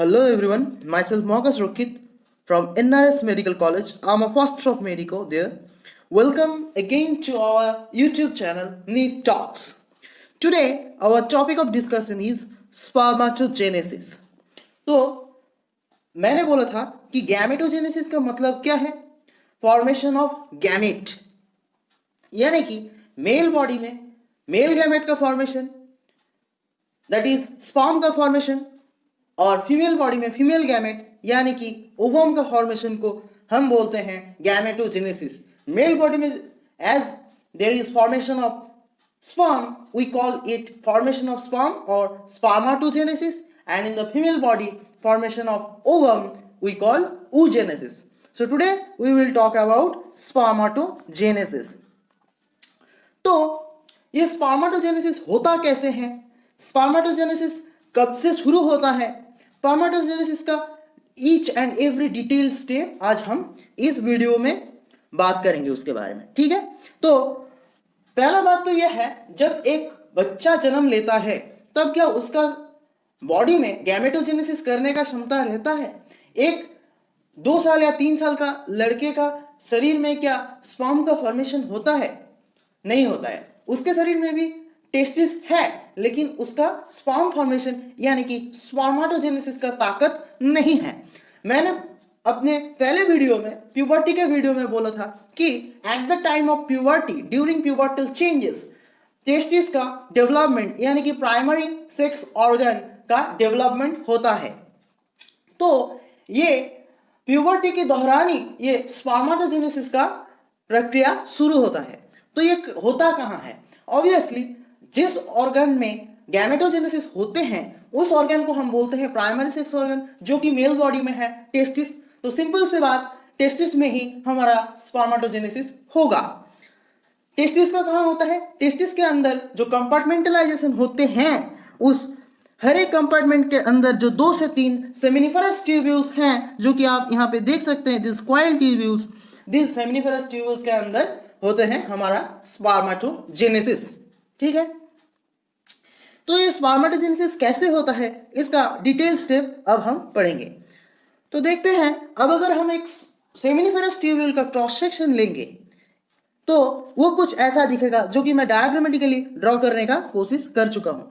Hello everyone, myself Marcus Rokit from NRS Medical College. I'm a first of medico there. Welcome again to our YouTube channel NEET Talks. Today our topic of discussion is spermatogenesis. तो मैंने बोला था कि gametogenesis का मतलब क्या है? Formation of gamete, यानी कि मेल बॉडी में मेल गैमेट का फॉर्मेशन, दैट इज स्पर्म का फॉर्मेशन, और फीमेल बॉडी में फीमेल गैमेट यानी कि ओवम का फॉर्मेशन को हम बोलते हैं गैमेटोजेनेसिस. मेल बॉडी में as there is formation of sperm, we call it formation of sperm or spermatogenesis, and in the female body formation of ovum we call oogenesis. So today we will talk about spermatogenesis. तो ये spermatogenesis होता कैसे है, spermatogenesis कब से शुरू होता है, स्पर्मेटोजेनेसिस का each and every detail step आज हम इस वीडियो में बात करेंगे उसके बारे में. ठीक है, तो पहला बात तो यह है, जब एक बच्चा जन्म लेता है तब क्या उसका बॉडी में गैमेटोजेनेसिस करने का क्षमता रहता है? एक 2 साल या 3 साल का लड़के का शरीर में क्या स्पर्म का फॉर्मेशन होता है? नहीं होता है. उसके शरीर में भी टेस्टिस है, लेकिन उसका स्पर्म फॉर्मेशन यानी कि स्पर्मेटोजेनेसिस का ताकत नहीं है. मैंने अपने पहले वीडियो में प्यूबर्टी के वीडियो में बोला था कि at the time of puberty, during pubertal changes, testis का डेवलपमेंट यानी कि प्राइमरी सेक्स ऑर्गन का डेवलपमेंट होता है. तो ये प्यूबर्टी के दौरान ही ये स्पर्मेटोजेनेसिस का प्रक्रिया शुरू होता है. तो ये होता कहाँ है? ऑब्वियसली जिस ऑर्गन में गैमेटोजेनेसिस होते हैं उस ऑर्गन को हम बोलते हैं प्राइमरी सेक्स ऑर्गन, जो कि मेल बॉडी में है टेस्टिस. तो सिंपल सी बात, टेस्टिस में ही हमारा स्पर्मेटोजेनेसिस होगा. टेस्टिस का कहाँ होता है? टेस्टिस के अंदर जो कंपार्टमेंटलाइजेशन होते हैं, उस हर एक कंपार्टमेंट के अंदर जो 2 से 3 सेमिनिफरस ट्यूब्यूल्स हैं, जो कि आप यहाँ पे देख सकते हैं, this coil tubules, this seminiferous tubules के अंदर होते हैं हमारा स्पर्मेटोजेनेसिस. ठीक है, तो ये स्पर्मेटोजेनेसिस कैसे होता है इसका डिटेल स्टेप अब हम पढ़ेंगे. तो देखते हैं, अब अगर हम एक सेमिनिफरस ट्यूब्यूल का क्रॉस सेक्शन लेंगे तो वो कुछ ऐसा दिखेगा, जो कि मैं डायग्रामेटिकली ड्रॉ करने का कोशिश कर चुका हूं.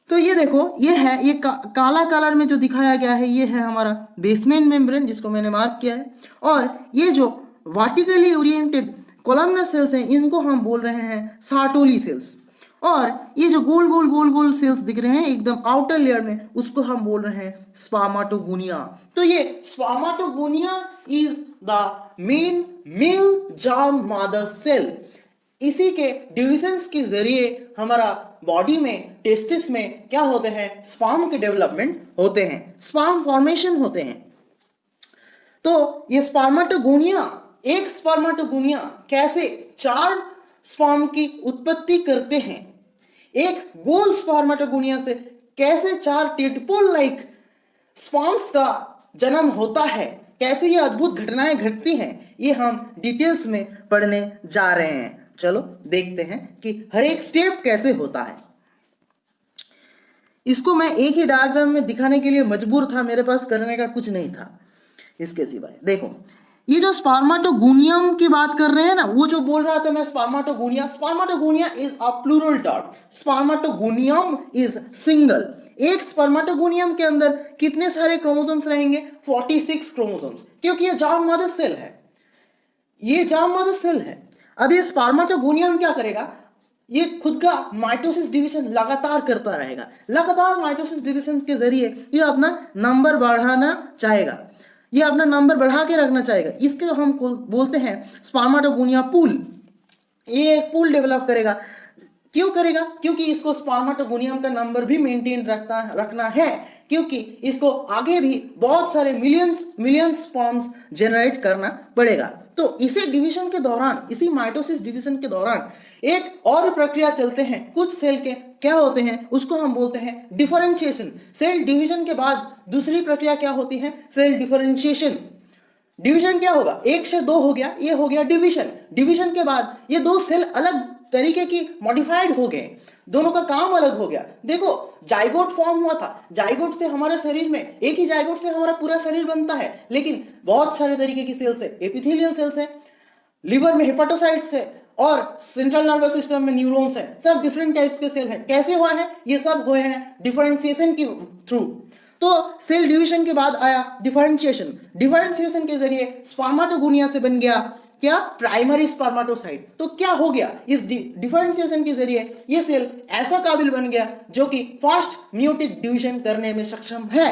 तो ये देखो, ये है, ये काला कलर में जो दिखाया गया है, ये है हमारा बेसमेंट मेम्ब्रेन जिसको मैंने मार्क किया है, और ये जो वर्टिकली ओरिएंटेड कोलमनस सेल्स हैं इनको हम बोल रहे हैं सार्टोली सेल्स, और ये जो गोल गोल गोल गोल सेल्स दिख रहे हैं एकदम आउटर लेयर में, उसको हम बोल रहे हैं स्पर्मेटोगोनिया. तो ये spermatogonia is the main male germ mother cell. इसी के डिविजन्स के जरिए हमारा बॉडी में टेस्टिस में क्या होते हैं? स्पर्म के डेवलपमेंट होते हैं, स्पर्म फॉर्मेशन होते हैं. तो ये स्पर्मेटोगोनिया, एक स्पर्मेटोगोनिया कैसे 4 स्पर्म की उत्पत्ति करते हैं, एक गोल स्पर्मेटोगोनिया से कैसे 4 टेडपोल लाइक स्पर्म्स का जन्म होता है, कैसे ये अद्भुत घटनाएं घटती हैं, ये हम डिटेल्स में पढ़ने जा रहे हैं. चलो देखते हैं कि हर एक स्टेप कैसे होता है. इसको मैं एक ही डायग्राम में दिखाने के लिए मजबूर था, मेरे पास करने का कुछ नहीं था इसके सिवाय. देखो, ये जो स्पर्मेटोगोनियम की बात कर रहे हैं ना, वो जो बोल रहा था मैं spermatogonia, spermatogonia is a plural term, spermatogonium is single. एक स्पर्मेटोगोनियम के अंदर कितने सारे क्रोमोसोम्स रहेंगे? 46 क्रोमोसोम्स, क्योंकि ये जर्म मदर सेल है, ये जर्म मदर सेल है. अब ये स्पर्मेटोगोनियम क्या करेगा? ये खुद का माइटोसिस डिवीजन लगातार करता रहेगा. लगातार माइटोसिस डिवीजन के जरिए ये अपना नंबर बढ़ाना चाहेगा, ये अपना नंबर बढ़ा के रखना चाहेगा. इसके हम बोलते हैं स्पर्मेटोगोनिया पूल. ये एक पूल डेवलप करेगा. क्यों करेगा? क्योंकि इसको स्पर्मेटोगोनियम का नंबर भी मेंटेन रखना है, क्योंकि इसको आगे भी बहुत सारे मिलियंस स्पर्म्स जनरेट करना पड़ेगा. तो इसी डिवीजन के दौरान, इसी माइटोसिस डिवीजन के दौरान एक और प्रक्रिया चलते हैं. कुछ सेल के क्या होते हैं, उसको हम बोलते हैं डिफरेंशिएशन. सेल डिवीजन के बाद दूसरी प्रक्रिया क्या होती है? Cell differentiation. डिवीजन क्या होगा? 1 से 2 हो गया, ये हो गया डिवीजन. डिवीजन के बाद ये 2 सेल अलग तरीके की मॉडिफाइड हो गए, दोनों का काम अलग हो गया। देखो जाइगोट फॉर्म हुआ था, जाइगोट से हमारे शरीर में, एक ही जाइगोट से हमारा पूरा शरीर बनता है, लेकिन बहुत सारे तरीके की सेल्स है, एपिथेलियल सेल्स है, लिवर में हेपाटोसाइट्स है, और सेंट्रल नर्वस सिस्टम में न्यूरॉन्स है, सब डिफरेंट टाइप्स के सेल हैं। कैसे हुआ है? ये सब हुए हैं डिफरेंशिएशन के थ्रू। तो सेल डिवीजन के बाद आया डिफरेंशिएशन, डिफरेंशिएशन के जरिए स्पर्मेटोगोनिया से बन गया क्या? Primary spermatocyte. तो क्या हो गया? इस डिफरेंशिएशन के जरिए ये सेल ऐसा काबिल बन गया जो कि फास्ट मियोटिक डिवीजन करने में सक्षम है।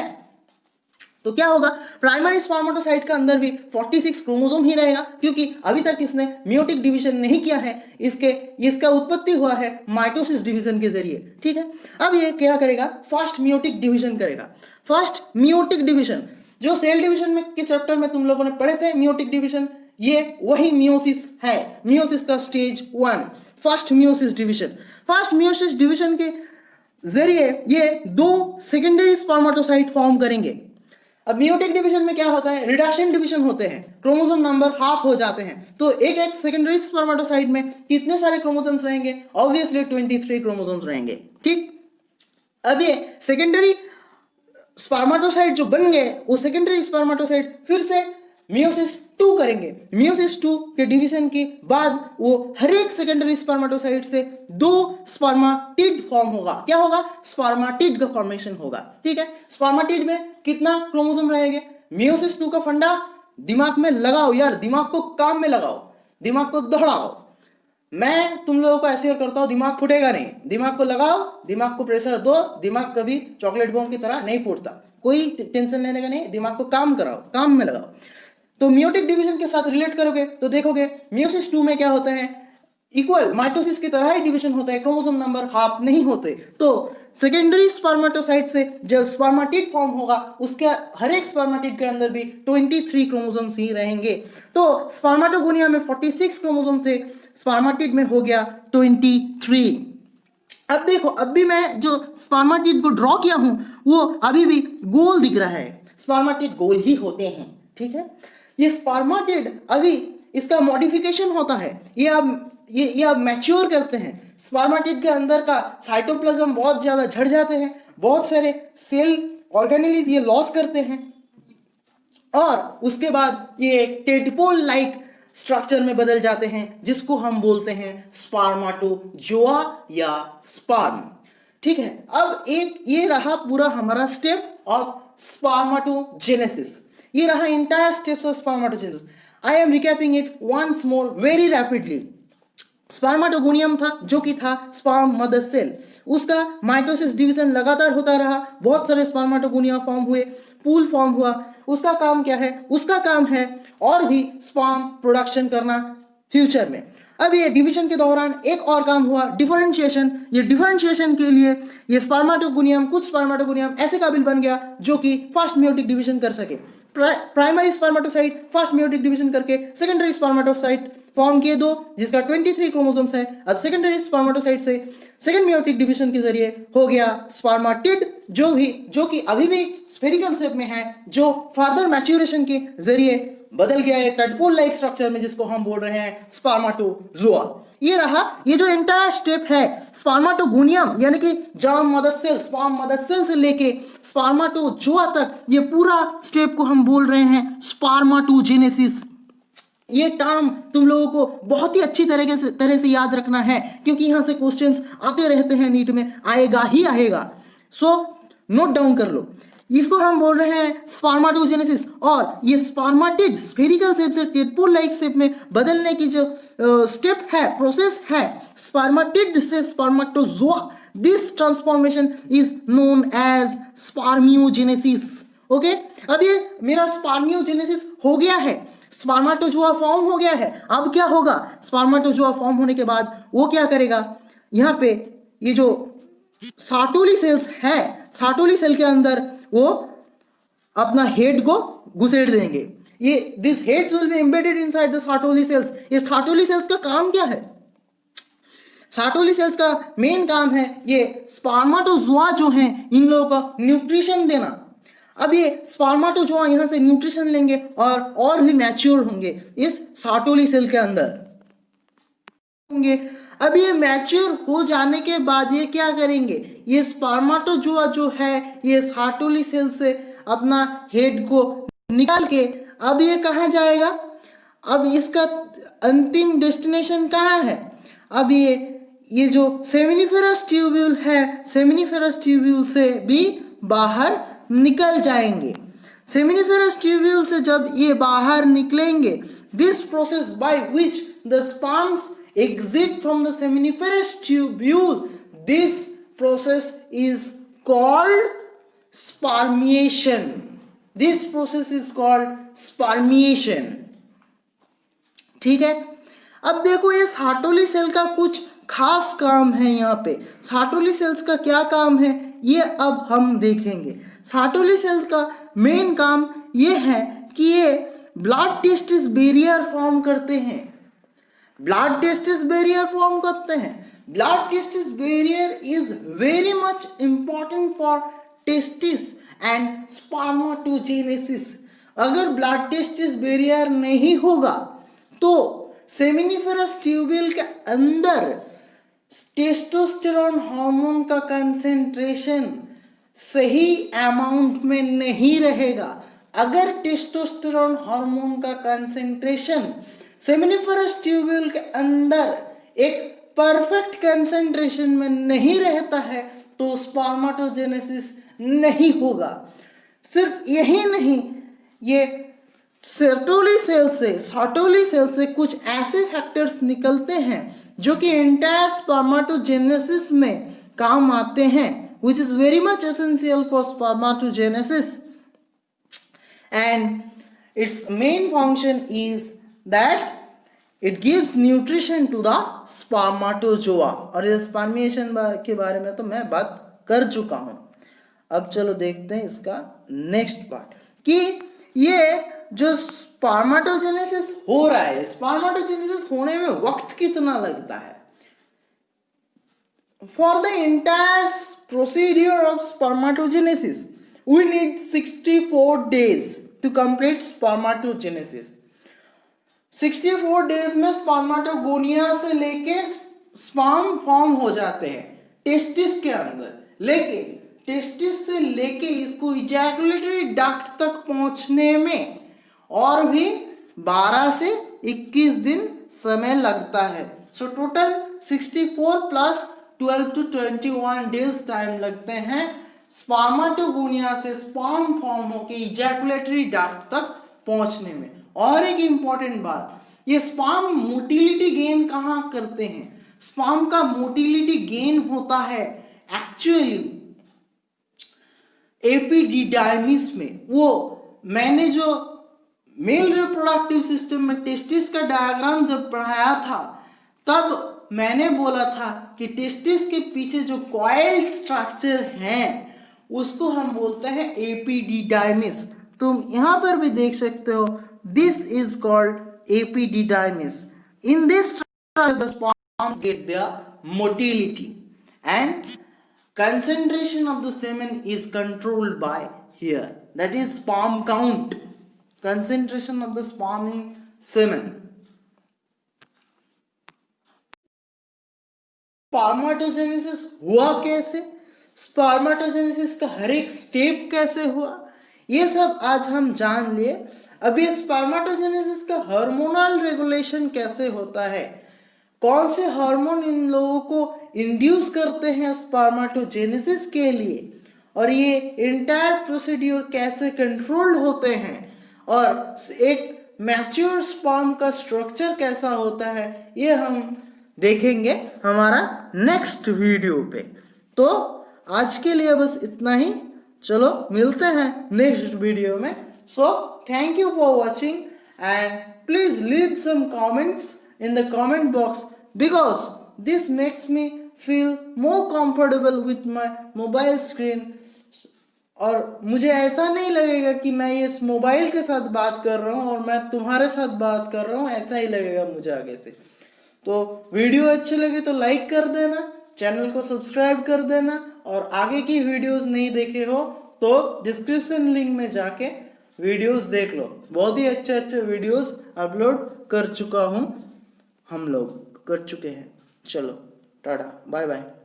तो क्या होगा? प्राइमरी स्पर्मेटोसाइट का अंदर भी 46 क्रोमोसोम ही रहेगा, क्योंकि अभी तक इसने मियोटिक डिवीजन नहीं किया है, इसका उत्पत्ति हुआ है माइटोसिस डिवीजन के जरिए। ठीक है, अब ये क्या करेगा? फास्ट मियोटिक डिवीजन करेगा। फास्ट मियोटिक डिवीजन जो सेल डिवीजन में के चैप्टर में तुम लोगों ने पढ़े थे, मियोटिक डिवीजन, ये वही मियोसिस है, मियोसिस का stage 1, fast meiosis division. Fast meiosis division के जरिए ये 2 सेकेंडरी स्पर्मेटोसाइट फॉर्म करेंगे। अब मियोटिक डिवीजन में क्या होता है? रिडक्शन डिवीजन होते हैं, क्रोमोसोम नंबर हाफ हो जाते हैं। तो एक एक सेकेंडरी स्पर्मेटोसाइट में कितने सारे क्रोमोसोम्स रहेंगे? ऑब्वियसली 23 क्रोमोसोम्स रहेंगे। ठीक, अब ये सेकेंडरी स्पर्मेटोसाइट जो बन गए, वो सेकेंडरी स्पर्मेटोसाइट फिर से मियोसिस 2 करेंगे। मियोसिस 2 के डिवीजन के बाद वो हर एक सेकेंडरी स्पर्मेटोसाइट से 2 स्पर्मेटिड फॉर्म होगा। क्या होगा? स्पर्मेटिड का फॉर्मेशन होगा। ठीक है, स्पर्मेटिड में कितना क्रोमोसोम रहेंगे? मियोसिस 2 का फंडा दिमाग में लगाओ यार, दिमाग को काम में लगाओ, दिमाग को दोहराओ। मैं तुम लोगों को ऐसे करता हूं, दिमाग फूटेगा नहीं, दिमाग को लगाओ, दिमाग को प्रेशर दो, दिमाग कभी चॉकलेट बॉम्ब की तरह नहीं फूटता। कोई टेंशन लेने का नहीं, दिमाग को काम कराओ, काम में लगाओ। तो मियोटिक डिवीजन के साथ रिलेट करोगे तो देखोगे मियोसिस 2 में क्या होता है? इक्वल माइटोसिस की तरह ही डिवीजन होता है, क्रोमोसोम नंबर हाफ नहीं होते। तो सेकेंडरी स्पर्मेटोसाइट से जब स्पर्मेटिड फॉर्म होगा, उसके हर एक स्पर्मेटिड के अंदर भी 23 क्रोमोसोम्स ही रहेंगे। तो स्पर्मेटोगोनिया में 46 क्रोमोसोम थे, स्पर्मेटिड में हो गया 23। अब देखो, अब भी मैं जो स्पर्मेटिड को ड्रॉ किया हूं वो अभी भी गोल दिख रहा है, स्पर्मेटिड गोल ही होते हैं। ठीक है, ये स्पर्मेटिड अभी इसका मॉडिफिकेशन होता है, ये अब मैच्योर करते हैं। स्पर्मेटिड के अंदर का साइटोप्लाज्म बहुत ज्यादा झड़ जाते हैं, बहुत सारे सेल ऑर्गेनेलिज ये लॉस करते हैं, और उसके बाद ये टेडपोल लाइक स्ट्रक्चर में बदल जाते हैं, जिसको हम बोलते हैं स्पर्मेटोजोआ या स्पर्म। ठीक है, अब एक ये रहा पूरा हमारा स्टेप ऑफ स्पर्मेटोजेनेसिस, ये रहा entire steps of spermatogenesis. I am recapping it once more very rapidly. Spermatogonium था जो कि था स्पर्म मदर सेल, उसका माइटोसिस डिवीजन लगातार होता रहा, बहुत सारे स्पर्मेटोगोनिया फॉर्म हुए, पूल फॉर्म हुआ। उसका काम क्या है? उसका काम है और भी स्पर्म प्रोडक्शन करना फ्यूचर में। अब ये डिवीजन के दौरान एक और काम हुआ, डिफरेंशिएशन। ये डिफरेंशिएशन के लिए ये स्पर्मेटोगोनियम, कुछ स्पर्मेटोगोनियम ऐसे काबिल बन गया जो कि फास्ट मियोटिक डिवीजन कर सके। Primary spermatocyte fast meiotic division करके सेकेंडरी स्पर्मेटोसाइट फॉर्म किए 2, जिसका 23 क्रोमोसोम्स है। अब सेकेंडरी स्पर्मेटोसाइट से सेकेंड मियोटिक डिवीजन के जरिए हो गया स्पर्मेटिड, जो कि अभी भी स्फेरिकल शेप में है, जो फर्दर मैच्योरेशन के जरिए बदल गया है टडपोल लाइक स्ट्रक्चर में, जिसको हम बोल रहे हैं स्पर्मेटोजोआ। ये रहा, ये जो एंटायर स्टेप है स्पर्मेटोगोनियम यानी कि germ mother cell, sperm mother cell से लेके स्पर्मेटोजोआ तक, ये पूरा स्टेप को हम बोल रहे हैं स्पर्मेटोजेनेसिस। ये टर्म तुम लोगों को बहुत ही अच्छी तरह से याद रखना है, क्योंकि यहां से क्वेश्चंस आते रहते हैं, नीट में आएगा ही आएगा। सो नोट डाउन कर लो, इसको हम बोल रहे हैं स्पर्मेटोजेनेसिस। और ये स्पर्मेटिड स्फेरिकल शेप से टेडपोल लाइक शेप में बदलने की जो स्टेप है, प्रोसेस है, स्पर्मेटिड से spermatozoa, this transformation is known as spermiogenesis. Okay, अब ये मेरा स्पर्मियोजेनेसिस हो गया है, स्पर्मेटोजोआ फॉर्म हो गया है। अब क्या होगा? स्पर्मेटोजोआ फॉर्म होने के बाद वो क्या करेगा? यहाँ पे ये जो सार्टोली सेल्स है, सार्टोली सेल के अंदर वो अपना हेड को घुसेड़ देंगे। ये this heads will be embedded inside the Sertoli cells. ये सार्टोली सेल्स का काम क्या है? सार्टोली सेल्स का मेन काम है ये स्पर्मेटोजोआ जो है इन लोगों का न्यूट्रिशन देना। अब ये स्पर्मेटोजोआ यहाँ से न्यूट्रिशन लेंगे और भी मैच्योर होंगे इस सार्टोली सेल के अंदर होंगे। अब ये मैच्योर हो जाने के बाद ये क्या करेंगे, ये स्पर्मेटोजोआ जो है ये सार्टोली सेल से अपना हेड को निकाल के अब ये कहाँ जाएगा, अब इसका अंतिम डेस्टिनेशन कहाँ है, अब ये जो सेमिनिफेरस ट्यूब्यूल है, सेमिनिफेरस ट्यूब्यूल से भी बाहर निकल जाएंगे। सेमिनिफेरस ट्यूब्यूल से जब ये बाहर निकलेंगे, this process by which the sperms exit from the seminiferous tubule, this process is called spermiation. This process is called spermiation. ठीक है, अब देखो ये सार्टोली सेल का कुछ खास काम है। यहाँ पे सार्टोली सेल्स का क्या काम है ये अब हम देखेंगे। सार्टोली सेल्स का मेन काम ये है कि ये ब्लड टेस्टिस बैरियर फॉर्म करते हैं। ब्लड टेस्टिस बैरियर फॉर्म करते हैं। Blood testis barrier is very much important for testis and spermatogenesis. अगर ब्लड टेस्टिस बैरियर नहीं होगा तो सेमिनिफेरस ट्यूब्यूल के अंदर टेस्टोस्टेरोन हार्मोन का कंसेंट्रेशन सही अमाउंट में नहीं रहेगा। अगर टेस्टोस्टेरोन हार्मोन का कंसेंट्रेशन सेमिनिफेरस ट्यूब्यूल के अंदर एक परफेक्ट कंसेंट्रेशन में नहीं रहता है तो स्पर्मेटोजेनेसिस नहीं होगा। सिर्फ यही नहीं, ये सार्टोली सेल से कुछ ऐसे फैक्टर्स निकलते हैं जो कि एंटायर स्पर्मेटोजेनेसिस में काम आते हैं, which is very much essential for spermatogenesis, and its main function is that it gives nutrition to the spermatozoa। और ये स्पर्मिएशन के बारे में तो मैं बात कर चुका हूं। अब चलो देखते हैं इसका नेक्स्ट पार्ट कि ये जो स्पर्मेटोजेनेसिस हो रहा है, स्पर्मेटोजेनेसिस होने में वक्त कितना लगता है। For the entire procedure of spermatogenesis we need 64 days to complete spermatogenesis। 64 days में स्पर्मेटोगोनिया से लेके स्पर्म फॉर्म हो जाते हैं टेस्टिस के अंदर, लेकिन टेस्टिस से लेके इसको इजैकुलेटरी डक्ट तक पहुंचने में और भी 12 से 21 दिन समय लगता है। So total 64 plus 12 to 21 days time लगते हैं स्पर्मेटोगोनिया से स्पर्म फॉर्म होके इजैकुलेटरी डक्ट तक पहुंचने में। और एक इंपॉर्टेंट बात, ये स्पर्म मोटिलिटी गेन कहाँ करते हैं। स्पर्म का मोटिलिटी गेन होता है एक्चुअली एपिडिडाइमिस में। वो मैंने जो मेल रिप्रोडक्टिव सिस्टम में टेस्टिस का डायग्राम जब पढ़ाया था तब मैंने बोला था कि टेस्टिस के पीछे जो कॉइल स्ट्रक्चर है उसको हम बोलते हैं एपिडिडाइमिस। तुम यहाँ पर भी देख सकते हो, this is called epididymis। In this structure the sperms get their motility and concentration of the semen is controlled by here, that is sperm count, concentration of the sperm in semen। Spermatogenesis हुआ कैसे, spermatogenesis का हर एक step कैसे हुआ, ये सब आज हम जान लिए। अब ये स्पर्मेटोजेनेसिस का हार्मोनल रेगुलेशन कैसे होता है, कौन से हार्मोन इन लोगों को इंड्यूस करते हैं स्पर्मेटोजेनेसिस के लिए, और ये इंटायर प्रोसीड्यूर कैसे कंट्रोल्ड होते हैं, और एक मैच्योर स्पर्म का स्ट्रक्चर कैसा होता है, ये हम देखेंगे हमारा नेक्स्ट वीडियो पे। तो आज के लिए बस इतना ही, चलो मिलते हैं नेक्स्ट वीडियो में। So thank you for watching and please leave some comments in the comment box because this makes me feel more comfortable with my mobile screen। और मुझे ऐसा नहीं लगेगा कि मैं ये मोबाइल के साथ बात कर रहा हूँ और मैं तुम्हारे साथ बात कर रहा हूँ, ऐसा ही लगेगा मुझे आगे से। तो वीडियो अच्छी लगे तो लाइक कर देना, चैनल को सब्सक्राइब कर देना, और आगे की वीडियोस नहीं देखे हो तो डिस्क्रिप्शन लिंक में जाके वीडियोस देख लो। बहुत ही अच्छे अच्छे वीडियोस अपलोड कर चुका हूँ, हम लोग कर चुके हैं। चलो टाटा बाय बाय।